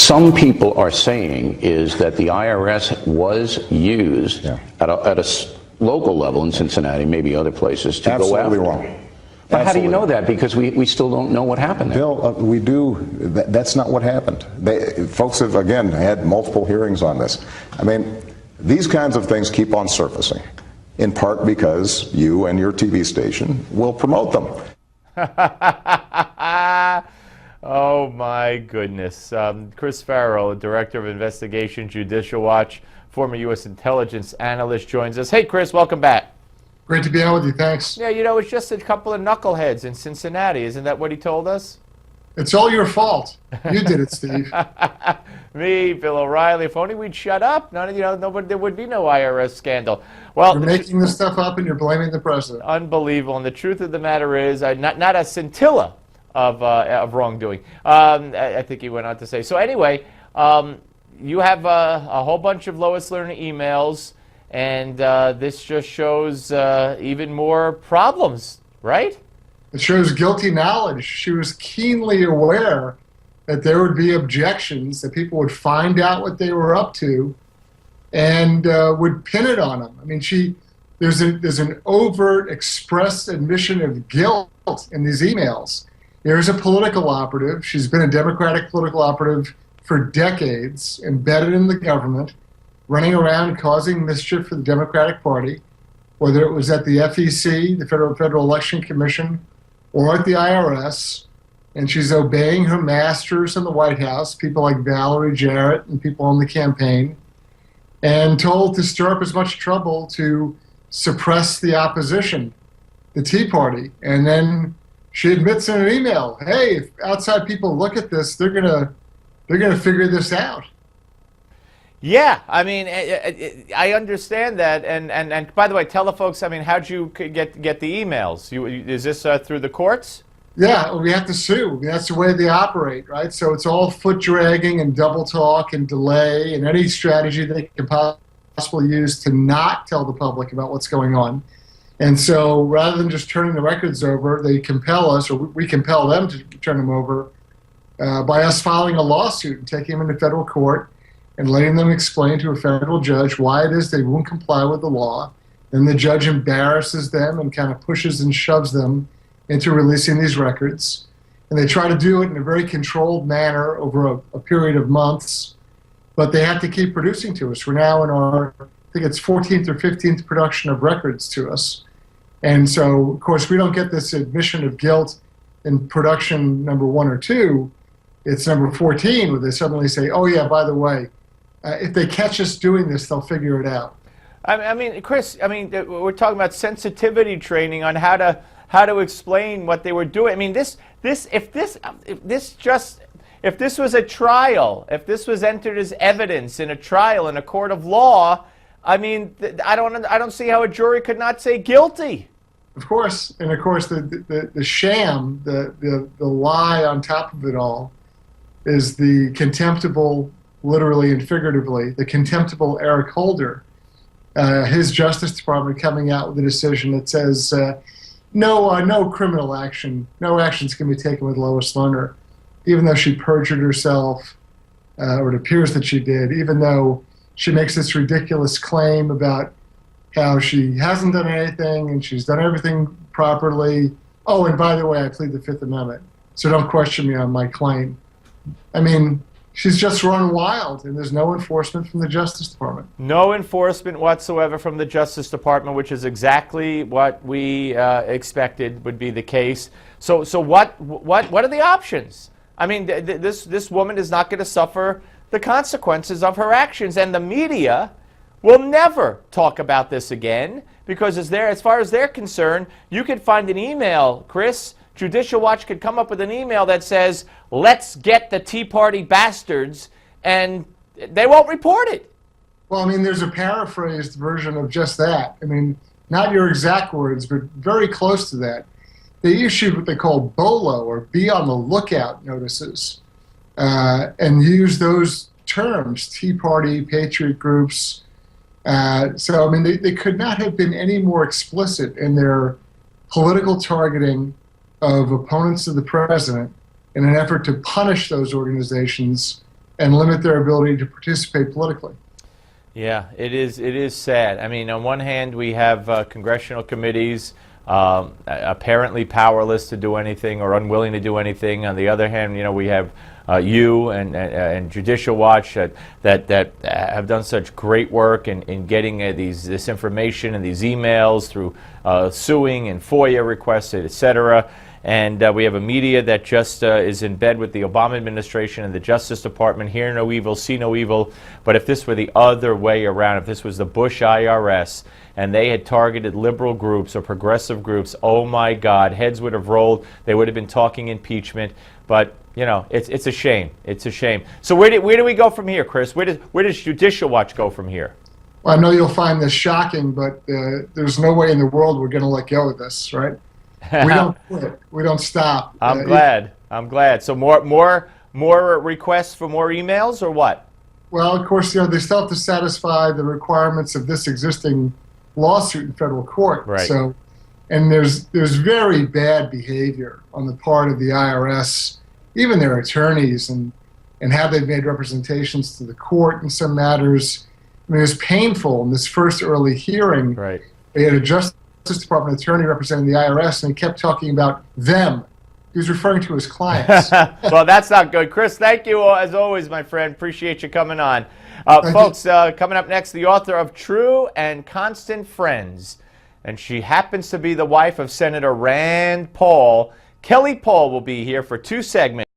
some people are saying is that the IRS was used at a local level in Cincinnati, maybe other places, to go after. Absolutely wrong. But how do you know that? Because we still don't know what happened there. Bill, we do. That's not what happened. Folks have, again, had multiple hearings on this. I mean, these kinds of things keep on surfacing, in part because you and your TV station will promote them. Oh, my goodness. Chris Farrell, Director of Investigation, Judicial Watch, former U.S. intelligence analyst, joins us. Hey, Chris, welcome back. Great to be on with you. Thanks. Yeah, you know, it's just a couple of knuckleheads in Cincinnati. Isn't that what he told us? It's all your fault. You did it, Steve. Me, Bill O'Reilly. If only we'd shut up, nobody, there would be no IRS scandal. Well, you're making this stuff up and you're blaming the president. Unbelievable. And the truth of the matter is, not a scintilla of wrongdoing. I think he went on to say. So anyway, you have a whole bunch of Lois Lerner emails, and this just shows even more problems, right? It shows guilty knowledge. She was keenly aware that there would be objections, that people would find out what they were up to, and would pin it on them. I mean, there's an overt, expressed admission of guilt in these emails. Here's a political operative. She's been a Democratic political operative for decades, embedded in the government, running around causing mischief for the Democratic Party, whether it was at the FEC, the Federal Election Commission, or at the IRS. And she's obeying her masters in the White House, people like Valerie Jarrett and people on the campaign, and told to stir up as much trouble to suppress the opposition, the Tea Party. And then she admits in an email, hey, if outside people look at this, they're gonna figure this out. Yeah, I mean, I understand that, and by the way, tell the folks, I mean, how'd you get the emails? Is this through the courts? Yeah, we have to sue. I mean, that's the way they operate, right? So it's all foot dragging and double talk and delay and any strategy they can possibly use to not tell the public about what's going on. And so rather than just turning the records over, they compel us, or we compel them to turn them over by us filing a lawsuit and taking them into federal court and letting them explain to a federal judge why it is they won't comply with the law. Then the judge embarrasses them and kind of pushes and shoves them into releasing these records. And they try to do it in a very controlled manner over a period of months, but they have to keep producing to us. We're now in our, I think it's 14th or 15th production of records to us. And so, of course, we don't get this admission of guilt in production number 1 or 2. It's number 14 where they suddenly say, oh yeah, by the way, if they catch us doing this, they'll figure it out. I mean, Chris, I mean, we're talking about sensitivity training on how to explain what they were doing. I mean, if this was a trial, if this was entered as evidence in a trial in a court of law, I mean, I don't see how a jury could not say guilty. Of course, and of course, the sham, the lie on top of it all, is the contemptible, literally and figuratively, the contemptible Eric Holder, his Justice Department coming out with a decision that says no criminal action, no actions can be taken with Lois Lerner, even though she perjured herself, or it appears that she did, even though she makes this ridiculous claim about how she hasn't done anything and she's done everything properly. Oh, and by the way, I plead the Fifth Amendment, so don't question me on my claim. I mean, she's just run wild, and there's no enforcement from the Justice Department. No enforcement whatsoever from the Justice Department, which is exactly what we expected would be the case. So what are the options? I mean, this woman is not going to suffer the consequences of her actions, and the media will never talk about this again because as far as they're concerned, you could find an email, Chris. Judicial Watch could come up with an email that says, let's get the Tea Party bastards, and they won't report it. Well, I mean, there's a paraphrased version of just that. I mean, not your exact words, but very close to that. They issued what they call BOLO, or be on the lookout notices, and used those terms, Tea Party, patriot groups. So, I mean, they could not have been any more explicit in their political targeting of opponents of the president in an effort to punish those organizations and limit their ability to participate politically. Yeah, it is sad. I mean, on one hand, we have congressional committees apparently powerless to do anything or unwilling to do anything. On the other hand, we have you and Judicial Watch that have done such great work in getting this information and these emails through suing and FOIA requests, etc. And we have a media that just is in bed with the Obama administration and the Justice Department. Hear no evil, see no evil. But if this were the other way around, if this was the Bush IRS and they had targeted liberal groups or progressive groups, oh my God, heads would have rolled. They would have been talking impeachment. But it's a shame. It's a shame. So where do we go from here, Chris? Where does Judicial Watch go from here? Well, I know you'll find this shocking, but there's no way in the world we're going to let go of this, right? We don't quit. We don't stop. I'm glad. I'm glad. So more requests for more emails or what? Well, of course, they still have to satisfy the requirements of this existing lawsuit in federal court. Right. So, and there's very bad behavior on the part of the IRS, even their attorneys, and how they've made representations to the court in some matters. I mean, it was painful in this first early hearing. Right. They had a Justice Department attorney representing the IRS, and he kept talking about them. He was referring to his clients. Well, that's not good. Chris, thank you as always, my friend. Appreciate you coming on. Folks, coming up next, the author of True and Constant Friends. And she happens to be the wife of Senator Rand Paul. Kelly Paul will be here for 2 segments.